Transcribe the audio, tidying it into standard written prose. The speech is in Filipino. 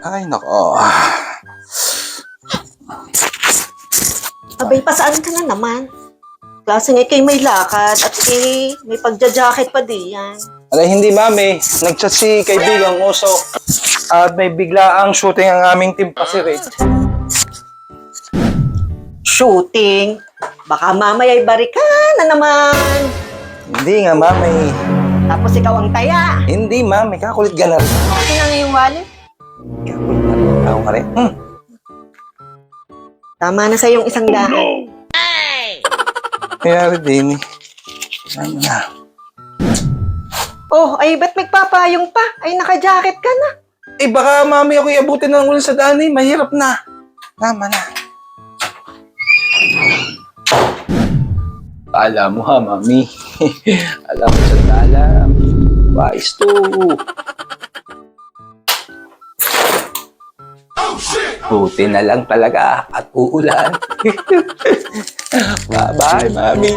Ay, nako. Abay, pasaan ka na naman? Klase nga kay may lakad at may pagja-jacket pa diyan. Alay, hindi mami. Nag-chat si kaibigang Uso. At may biglaang shooting ang aming team Pasirit. Shooting? Baka mamaya'y barika na naman. Hindi nga mami. Tapos ikaw ang taya. Hindi mami. Kakulit ka na rin. Okay na nga yung wallet. Kakulit na rin. Ako ka rin. Tama na sa yung isang daan. Kaya rin din eh. Ano na? Oh, ay ba't magpapayong pa? Ay naka-jacket ka na. Eh baka mami ako iabutin ng ulan sa daan eh. Mahirap na. Tama na. Alam mo ha, mami. Alam mo sa dalam. Wais to. Buti na lang talaga at uulan. Bye-bye, mami.